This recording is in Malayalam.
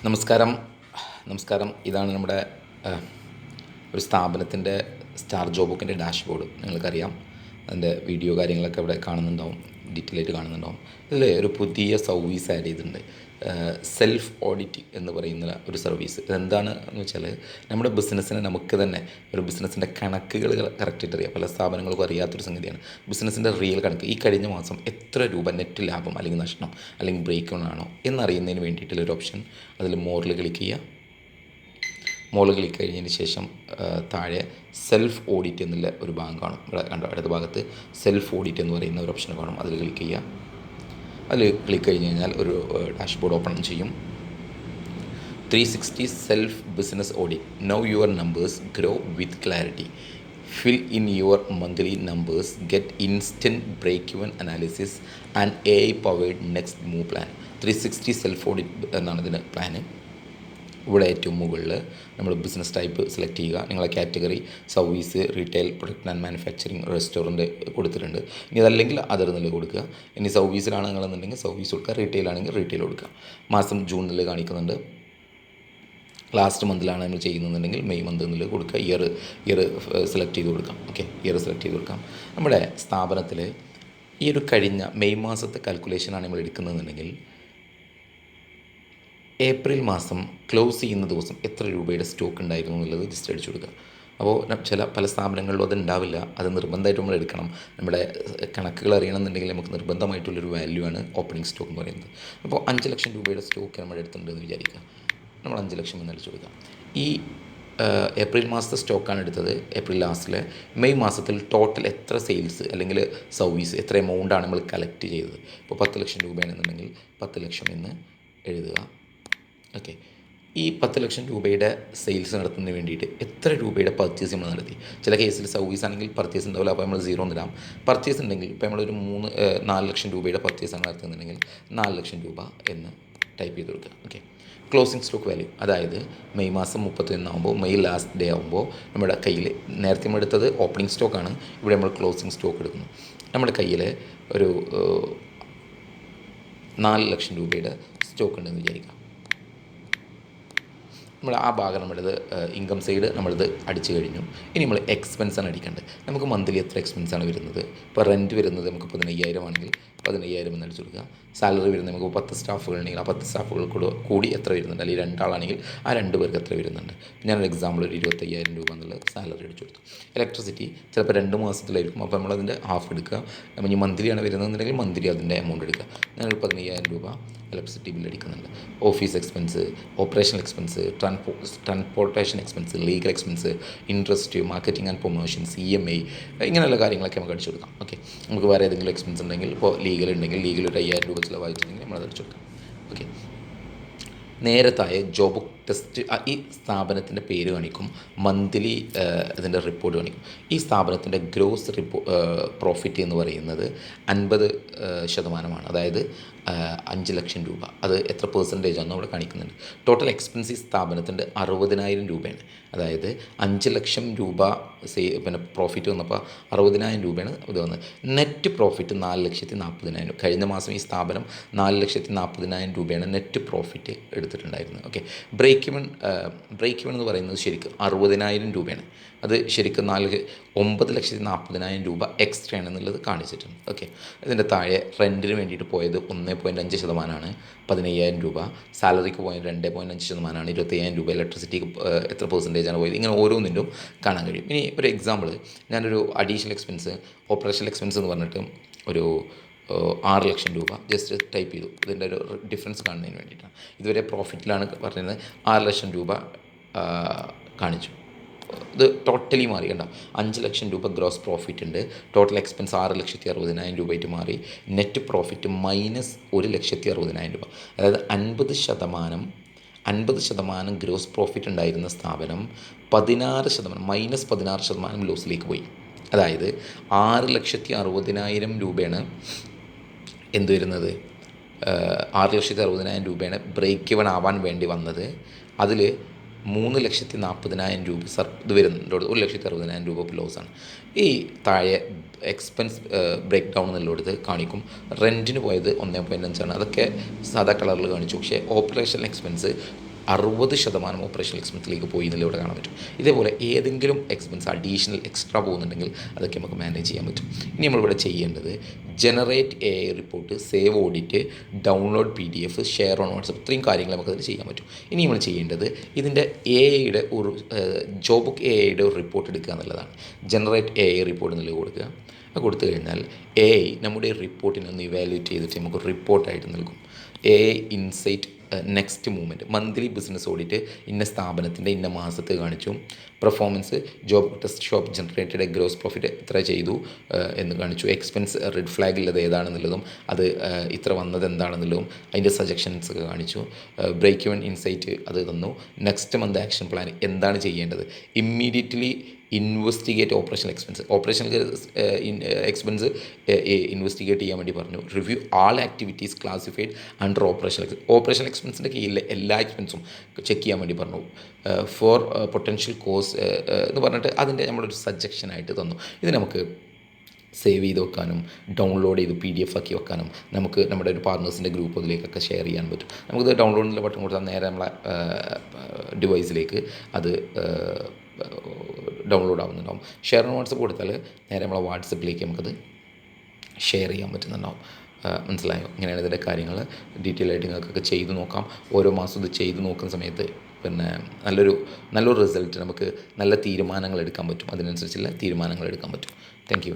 നമസ്കാരം. ഇതാണ് നമ്മുടെ ഒരു സ്ഥാപനത്തിൻ്റെ സ്റ്റാർ ജോബുക്കിൻ്റെ ഡാഷ്ബോർഡ്. നിങ്ങൾക്കറിയാം, അതിൻ്റെ വീഡിയോ കാര്യങ്ങളൊക്കെ ഇവിടെ കാണുന്നുണ്ടാവും, ഡീറ്റെയിൽ ആയിട്ട് കാണുന്നുണ്ടാവും. ഇതിൽ ഒരു പുതിയ സർവീസ് ആഡ് ചെയ്തിട്ടുണ്ട്, സെൽഫ് ഓഡിറ്റ് എന്ന് പറയുന്ന ഒരു സർവീസ്. ഇതെന്താണ് എന്ന് വെച്ചാൽ, നമ്മുടെ ബിസിനസ്സിനെ നമുക്ക് തന്നെ ഒരു ബിസിനസ്സിൻ്റെ കണക്കുകൾ കറക്റ്റായിട്ട് അറിയാം. പല സ്ഥാപനങ്ങൾക്കും അറിയാത്തൊരു സംഗതിയാണ് ബിസിനസ്സിൻ്റെ റിയൽ കണക്ക്. ഈ കഴിഞ്ഞ മാസം എത്ര രൂപ നെറ്റ് ലാഭം അല്ലെങ്കിൽ നഷ്ടം അല്ലെങ്കിൽ ബ്രേക്ക് ഓൺ ആണോ എന്നറിയുന്നതിന് വേണ്ടിയിട്ടുള്ളൊരു ഓപ്ഷൻ. അതിൽ മോറിൽ ക്ലിക്ക് ചെയ്യുക. മോളിൽ ക്ലിക്ക് കഴിഞ്ഞതിന് ശേഷം താഴെ സെൽഫ് ഓഡിറ്റ് എന്നുള്ള ഒരു ഭാഗം കാണും. ഇവിടെ കണ്ടോ, അടുത്ത ഭാഗത്ത് സെൽഫ് ഓഡിറ്റ് എന്ന് പറയുന്ന ഒരു ഓപ്ഷൻ കാണും. അതിൽ ക്ലിക്ക് ചെയ്യുക. അതിൽ ക്ലിക്ക് കഴിഞ്ഞ് കഴിഞ്ഞാൽ ഒരു ഡാഷ്ബോർഡ് ഓപ്പൺ ചെയ്യും. 360 self business audit. Now your numbers grow with clarity. Fill in your monthly numbers. Get instant break even analysis and AI powered next move plan. 360 self audit എന്നാണ് ഇതിന് പ്ലാന്. ഇവിടെ ഏറ്റവും മുകളിൽ നമ്മൾ ബിസിനസ് ടൈപ്പ് സെലക്ട് ചെയ്യുക. നിങ്ങളെ category service, retail, product and manufacturing, restaurant കൊടുത്തിട്ടുണ്ട്. ഇനി അതല്ലെങ്കിൽ അതർ നില കൊടുക്കുക. ഇനി സർവീസിലാണ് നിങ്ങളെന്നുണ്ടെങ്കിൽ സർവീസ് കൊടുക്കുക, റീറ്റെയിൽ ആണെങ്കിൽ റീറ്റെയിൽ കൊടുക്കുക. മാസം ജൂൺ നില കാണിക്കുന്നുണ്ട്. ലാസ്റ്റ് മന്തിലാണ് നമ്മൾ ചെയ്യുന്നതെന്നുണ്ടെങ്കിൽ മെയ് മന്ത് നില കൊടുക്കുക. ഇയർ സെലക്ട് ചെയ്ത് കൊടുക്കാം. ഓക്കെ, ഇയർ സെലക്ട് ചെയ്ത് കൊടുക്കാം. നമ്മുടെ സ്ഥാപനത്തിൽ ഈ ഒരു കഴിഞ്ഞ മെയ് മാസത്തെ കാൽക്കുലേഷനാണ് നമ്മൾ എടുക്കുന്നതെന്നുണ്ടെങ്കിൽ ഏപ്രിൽ മാസം ക്ലോസ് ചെയ്യുന്ന ദിവസം എത്ര രൂപയുടെ സ്റ്റോക്ക് ഉണ്ടായിരുന്നു എന്നുള്ളത് ജസ്റ്റ് അടിച്ചു കൊടുക്കുക. അപ്പോൾ പല സ്ഥാപനങ്ങളിലും അത് ഉണ്ടാവില്ല. അത് നിർബന്ധമായിട്ട് നമ്മൾ എടുക്കണം. നമ്മുടെ കണക്കുകൾ അറിയണമെന്നുണ്ടെങ്കിൽ നമുക്ക് നിർബന്ധമായിട്ടുള്ളൊരു വാല്യൂ ആണ് ഓപ്പണിംഗ് സ്റ്റോക്ക് എന്ന് പറയുന്നത്. അപ്പോൾ 5 ലക്ഷം രൂപയുടെ സ്റ്റോക്ക് നമ്മുടെ അടുത്തുണ്ടെന്ന് വിചാരിക്കുക. നമ്മൾ 5 ലക്ഷം എന്ന് അടിച്ചു കൊടുക്കുക. ഈ ഏപ്രിൽ മാസത്തെ സ്റ്റോക്കാണ് എടുത്തത്. ഏപ്രിൽ ലാസ്റ്റിൽ മെയ് മാസത്തിൽ ടോട്ടൽ എത്ര സെയിൽസ് അല്ലെങ്കിൽ സർവീസ്, എത്ര എമൗണ്ടാണ് നമ്മൾ കളക്ട് ചെയ്തത്. ഇപ്പോൾ 10 ലക്ഷം രൂപയാണെന്നുണ്ടെങ്കിൽ 10 ലക്ഷം എന്ന് എഴുതുക. ഓക്കെ, ഈ 10 ലക്ഷം രൂപയുടെ സെയിൽസ് നടത്തുന്നതിന് വേണ്ടിയിട്ട് എത്ര രൂപയുടെ പർച്ചേസ് നമ്മൾ നടത്തി. ചില കേസിൽ സർവീസ് ആണെങ്കിൽ പർച്ചേസ് ഉണ്ടാവില്ല, അപ്പോൾ നമ്മൾ 0 എന്നിടാം. പർച്ചേസ് ഉണ്ടെങ്കിൽ ഇപ്പോൾ നമ്മളൊരു 4 ലക്ഷം രൂപയുടെ പർച്ചേസാണ് നടത്തുന്നുണ്ടെങ്കിൽ 4 ലക്ഷം രൂപ എന്ന് ടൈപ്പ് ചെയ്ത് കൊടുക്കുക. ഓക്കെ, ക്ലോസിംഗ് സ്റ്റോക്ക് വാല്യൂ, അതായത് മെയ് മാസം 31 ആകുമ്പോൾ, മെയ് ലാസ്റ്റ് ഡേ ആകുമ്പോൾ നമ്മുടെ കയ്യിൽ നേരത്തെ നമ്മൾ എടുത്തത് ഓപ്പണിംഗ് സ്റ്റോക്കാണ്, ഇവിടെ നമ്മൾ ക്ലോസിംഗ് സ്റ്റോക്ക് എടുക്കുന്നു. നമ്മുടെ കയ്യിൽ ഒരു 4 ലക്ഷം രൂപയുടെ സ്റ്റോക്ക് ഉണ്ടെന്ന് വിചാരിക്കാം. നമ്മൾ ആ ഭാഗം നമ്മളിത് ഇൻകം സൈഡ് നമ്മളിത് അടിച്ചു കഴിഞ്ഞു. ഇനി നമ്മൾ എക്സ്പെൻസാണ് അടിക്കേണ്ടത്. നമുക്ക് മന്ത്ലി എത്ര എക്സ്പെൻസാണ് വരുന്നത്. ഇപ്പോൾ റെൻറ്റ് വരുന്നത് നമുക്ക് 15,000 ആണെങ്കിൽ 15,000 എന്ന് അടിച്ചു കൊടുക്കുക. സാലറി വരുന്നത് നമുക്ക് 10 സ്റ്റാഫുകൾ ഉണ്ടെങ്കിൽ ആ 10 സ്റ്റാഫുകൾ കൂടി എത്ര വരുന്നുണ്ട്, അല്ലെങ്കിൽ 2 ആളാണെങ്കിൽ ആ 2 പേർക്ക് എത്ര വരുന്നുണ്ട്. ഞാനൊരു എക്സാമ്പിൾ ഒരു 25,000 രൂപ എന്നുള്ള സാലറി അടിച്ചു കൊടുത്തു. ഇലക്ട്രിസിറ്റി ചിലപ്പോൾ 2 മാസത്തിലായിരിക്കും, അപ്പോൾ നമ്മളതിൻ്റെ ഹാഫ് എടുക്കുക. അപ്പോൾ ഇനി മന്ത്ലിയാണ് വരുന്നതെന്നുണ്ടെങ്കിൽ മന്ത്ലി അതിൻ്റെ എമൗണ്ട് എടുക്കുക. ഞാനൊരു 15,000 രൂപ ഇലക്ട്രിസിറ്റി ബില്ല് അടിക്കുന്നുണ്ട്. Office expense, operational expense, transportation expense, legal expense, interest, marketing and promotions, EMI, ഇങ്ങനെയുള്ള കാര്യങ്ങളൊക്കെ നമുക്ക് അടിച്ചു കൊടുക്കാം. ഓക്കെ, നമുക്ക് വേറെ ഏതെങ്കിലും എക്സ്പെൻസ് ഉണ്ടെങ്കിൽ, ഇപ്പോൾ ലീഗൽ ഉണ്ടെങ്കിൽ ലീഗൽ ഒരു 5,000 രൂപ ചിലവായിട്ടുണ്ടെങ്കിൽ നമ്മളത് അടിച്ചു കൊടുക്കാം. ഓക്കെ, നേരത്തായ ജോബ് ടെസ്റ്റ് ഈ സ്ഥാപനത്തിൻ്റെ പേര് കാണിക്കും, മന്ത്ലി ഇതിൻ്റെ റിപ്പോർട്ട് കാണിക്കും. ഈ സ്ഥാപനത്തിൻ്റെ ഗ്രോസ് പ്രോഫിറ്റ് എന്ന് പറയുന്നത് 50%, അതായത് 5 ലക്ഷം രൂപ. അത് എത്ര പെർസെൻറ്റേജ് ആണെന്ന് അവിടെ കാണിക്കുന്നുണ്ട്. ടോട്ടൽ എക്സ്പെൻസ് ഈ സ്ഥാപനത്തിൻ്റെ 60,000 രൂപയാണ്. അതായത് 5 ലക്ഷം രൂപ പ്രോഫിറ്റ് വന്നപ്പോൾ 60,000 രൂപയാണ് ഇത് വന്നത്. Net profit 4,40,000. കഴിഞ്ഞ മാസം ഈ സ്ഥാപനം 4,40,000 രൂപയാണ് നെറ്റ് പ്രോഫിറ്റ് എടുത്തിട്ടുണ്ടായിരുന്നത്. ഓക്കെ, ബ്രേക്ക് ഇവൻ എന്ന് പറയുന്നത് ശരിക്കും 60,000 രൂപയാണ്. അത് ശരിക്കും 9,40,000 രൂപ എക്സ്ട്രാ ആണെന്നുള്ളത് കാണിച്ചിട്ടുണ്ട്. ഓക്കെ, ഇതിൻ്റെ താഴെ റെൻറ്റിന് വേണ്ടിയിട്ട് പോയത് 1.5%, 15,000 രൂപ. സാലറിക്ക് പോയത് 2.5%, 25,000 രൂപ. ഇലക്ട്രിസിറ്റിക്ക് എത്ര പെർസെൻറ്റേജാണ് പോയത്, ഇങ്ങനെ ഓരോന്നിൻ്റെയും കാണാൻ കഴിയും. ഇനി ഒരു എക്സാമ്പിൾ, ഞാനൊരു അഡീഷണൽ എക്സ്പെൻസ്, ഓപ്പറേഷണൽ എക്സ്പെൻസ് എന്ന് പറഞ്ഞിട്ട് ഒരു 6 ലക്ഷം രൂപ ജസ്റ്റ് ടൈപ്പ് ചെയ്തു. ഇതിൻ്റെ ഒരു ഡിഫറൻസ് കാണുന്നതിന് വേണ്ടിയിട്ടാണ്. ഇതുവരെ പ്രോഫിറ്റിലാണ് പറഞ്ഞത്, 6 ലക്ഷം രൂപ കാണിച്ചു. ഇത് ടോട്ടലി മാറി, കണ്ട 5 ലക്ഷം രൂപ ഗ്രോസ് പ്രോഫിറ്റ് ഉണ്ട്. ടോട്ടൽ എക്സ്പെൻസ് 6,60,000 രൂപയായിട്ട് മാറി. നെറ്റ് പ്രോഫിറ്റ് -1,60,000 രൂപ. അതായത് 50% ഗ്രോസ് പ്രോഫിറ്റ് ഉണ്ടായിരുന്ന സ്ഥാപനം -16% ലോസിലേക്ക് പോയി. അതായത് 6,60,000 രൂപയാണ് എന്ത് വരുന്നത്, 6,60,000 രൂപയാണ് ബ്രേക്ക് ഇവൺ ആവാൻ വേണ്ടി വന്നത്. അതിൽ 3,40,000 രൂപ ഇത് വരുന്നുണ്ട്, 1,60,000 രൂപ ലോസാണ്. ഈ താഴെ എക്സ്പെൻസ് ബ്രേക്ക് ഡൗൺ എന്നുള്ളത് കാണിക്കും. റെൻറ്റിന് പോയത് 1.5 അതൊക്കെ സാധാ കളറിൽ കാണിച്ചു. പക്ഷേ ഓപ്പറേഷൻ എക്സ്പെൻസ് 60% ഓപ്പറേഷണൽ എക്സ്പെൻസിലേക്ക് പോയി എന്നതിൽ ഇവിടെ കാണാൻ പറ്റും. ഇതേപോലെ ഏതെങ്കിലും എക്സ്പെൻസ് അഡീഷണൽ എക്സ്ട്രാ പോകുന്നുണ്ടെങ്കിൽ അതൊക്കെ നമുക്ക് മാനേജ് ചെയ്യാൻ പറ്റും. ഇനി നമ്മളിവിടെ ചെയ്യേണ്ടത് generate A I report, save audit, download PDF, share on WhatsApp, ഇത്രയും കാര്യങ്ങൾ നമുക്കതിൽ ചെയ്യാൻ പറ്റും. ഇനി നമ്മൾ ചെയ്യേണ്ടത് ഇതിൻ്റെ എ ഐയുടെ ഒരു ജോബ് ബുക്ക് എ ഐയുടെ ഒരു റിപ്പോർട്ട് എടുക്കുക എന്നുള്ളതാണ്. ജനറേറ്റ് എ ഐ റിപ്പോർട്ട് എന്നുള്ളത് കൊടുക്കുക. അത് കൊടുത്തു കഴിഞ്ഞാൽ എ ഐ നമ്മുടെ റിപ്പോർട്ടിനെ ഒന്ന് ഇവാലുവേറ്റ് ചെയ്തിട്ട് നമുക്ക് റിപ്പോർട്ടായിട്ട് നൽകും. A I insight next movement, monthly business audit, ഇന്ന സ്ഥാപനത്തിൻ്റെ ഇന്ന മാസത്തെ കാണിച്ചു, performance, job test shop generated gross profit എത്ര ചെയ്തു എന്ന് കാണിച്ചു, എക്സ്പെൻസ് റെഡ് ഫ്ലാഗ് ഉള്ളത് ഏതാണെന്നുള്ളതും അത് ഇത്ര വന്നത് എന്താണെന്നുള്ളതും അതിൻ്റെ സജഷൻസ് ഒക്കെ കാണിച്ചു, ബ്രേക്ക് ഇവൻ ഇൻസൈറ്റ് അത് തന്നു, നെക്സ്റ്റ് മന്ത് ആക്ഷൻ പ്ലാൻ എന്താണ് ചെയ്യേണ്ടത്, immediately investigate operational expense investigate ചെയ്യാൻ വേണ്ടി പറഞ്ഞു. റിവ്യൂ ആൾ ആക്ടിവിറ്റീസ് ക്ലാസിഫൈഡ് അണ്ടർ ഓപ്പറേഷണൽ എക്സ്പെൻസിൻ്റെ കീഴിലെ എല്ലാ എക്സ്പെൻസും ചെക്ക് ചെയ്യാൻ വേണ്ടി പറഞ്ഞു. ഫോർ പൊട്ടൻഷ്യൽ കോസ് എന്ന് പറഞ്ഞിട്ട് അതിൻ്റെ നമ്മളൊരു സജഷനായിട്ട് തന്നു. ഇത് നമുക്ക് സേവ് ചെയ്ത് വെക്കാനും ഡൗൺലോഡ് ചെയ്ത് PDF ആക്കി വെക്കാനും നമുക്ക് നമ്മുടെ ഒരു പാർട്ട്നേഴ്സിൻ്റെ ഗ്രൂപ്പ് അതിലേക്കൊക്കെ ഷെയർ ചെയ്യാൻ പറ്റും. നമുക്കിത് ഡൗൺലോഡിൻ്റെ ബട്ടൺ കൊടുത്താൽ നേരെ നമ്മളെ ഡിവൈസിലേക്ക് അത് ഡൗൺലോഡ് ആവുന്നുണ്ടാവും. ഷെയർ ഓൺ വാട്സപ്പ് കൊടുത്താൽ നേരെ നമ്മളെ വാട്സപ്പിലേക്ക് നമുക്കത് ഷെയർ ചെയ്യാൻ പറ്റുന്നുണ്ടാവും. മനസ്സിലായോ? ഇങ്ങനെയാണ് ഇതിൻ്റെ കാര്യങ്ങൾ. ഡീറ്റെയിൽ ആയിട്ട് നിങ്ങൾക്കൊക്കെ ചെയ്ത് നോക്കാം. ഓരോ മാസം ഇത് ചെയ്ത് നോക്കുന്ന സമയത്ത് പിന്നെ നല്ലൊരു റിസൾട്ട്, നമുക്ക് നല്ല തീരുമാനങ്ങൾ എടുക്കാൻ പറ്റും. അതിനനുസരിച്ചുള്ള തീരുമാനങ്ങൾ എടുക്കാൻ പറ്റും. Thank you.